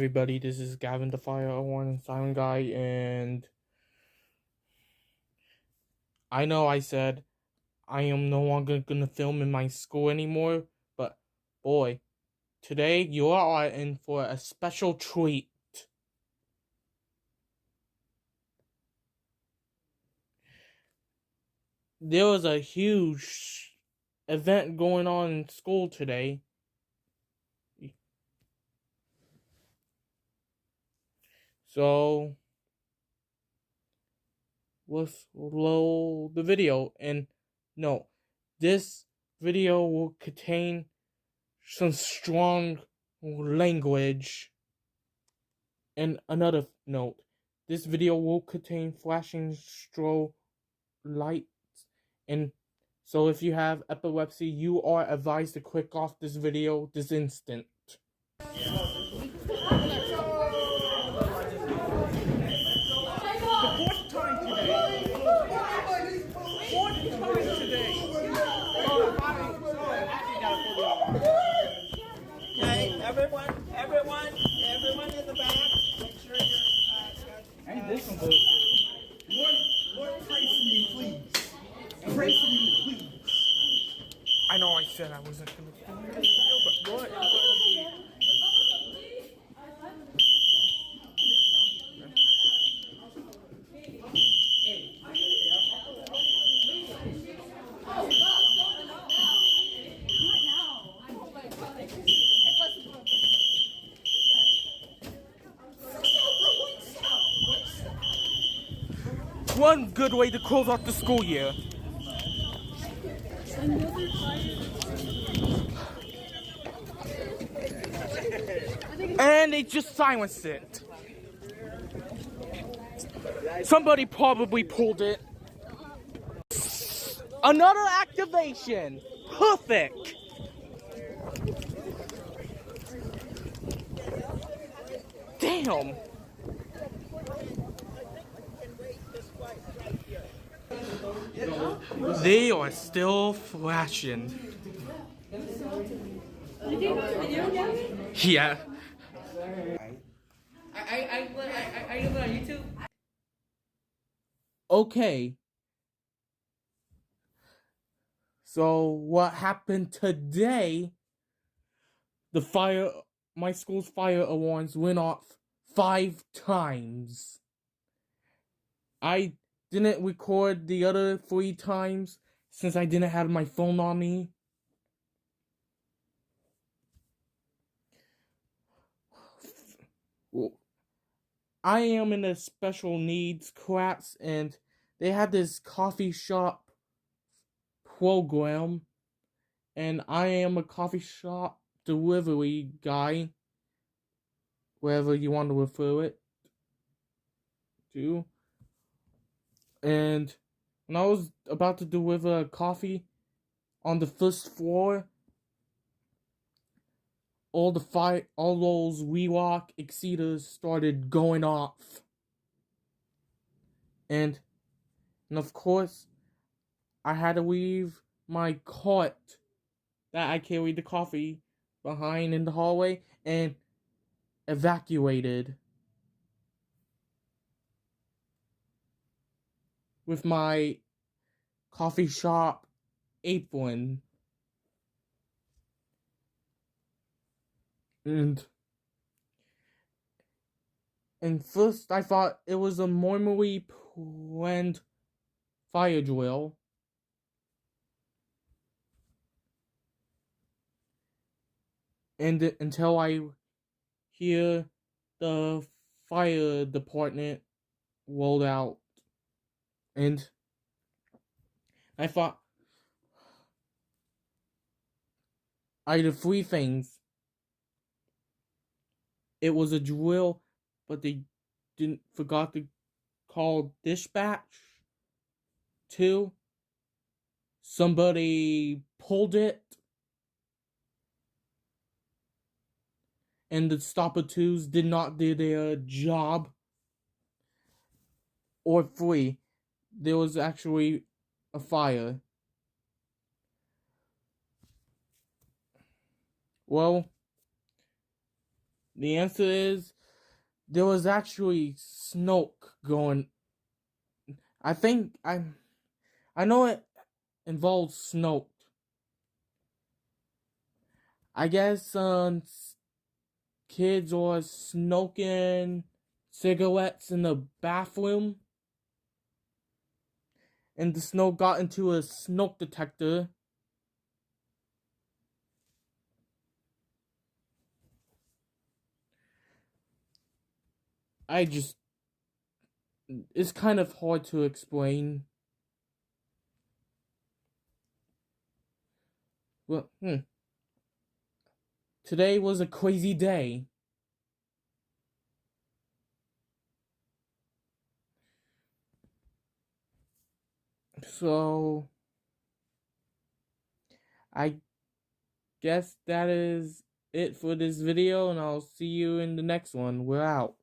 everybody, this is Gavin the Fire One and Silent Guy, and I know I said I am no longer gonna film in my school anymore, but boy, today you are in for a special treat. There was a huge event going on in school today. So let's roll the video. And no, this video will contain some strong language. And another note, this video will contain flashing strobe lights, and so if you have epilepsy, you are advised to click off this video this instant. Okay, everyone in the back, make sure you're. And this one Lord, pray for me, please. Pray for me, please. I know I said I wasn't gonna film this video, but what? One good way to close off the school year. And they just silenced it. Somebody probably pulled it. Another activation. Perfect. Damn. They are still flashing. Yeah. Are you on YouTube? Okay. So what happened today? My school's fire alarms went off 5 times. I didn't record the other 3 times since I didn't have my phone on me. I am in a special needs class, and they had this coffee shop program, and I am a coffee shop delivery guy, wherever you want to refer it to. And when I was about to deliver a coffee on the first floor, all those Wheelock Exceeders started going off. And of course, I had to leave my cart that I carried the coffee behind in the hallway and evacuated with my coffee shop apron. And first I thought it was a normally planned fire drill. And until I hear the fire department rolled out. And I thought either 3 things. It was a drill, but they forgot to call dispatch. 2, somebody pulled it, and the stopper 2s did not do their job. Or 3, there was actually a fire. Well, the answer is there was actually Snoke going. I know it involves Snoke. I guess kids were smoking cigarettes in the bathroom, and the Snoke got into a smoke detector. It's kind of hard to explain. Well, today was a crazy day. So, I guess that is it for this video, and I'll see you in the next one. We're out.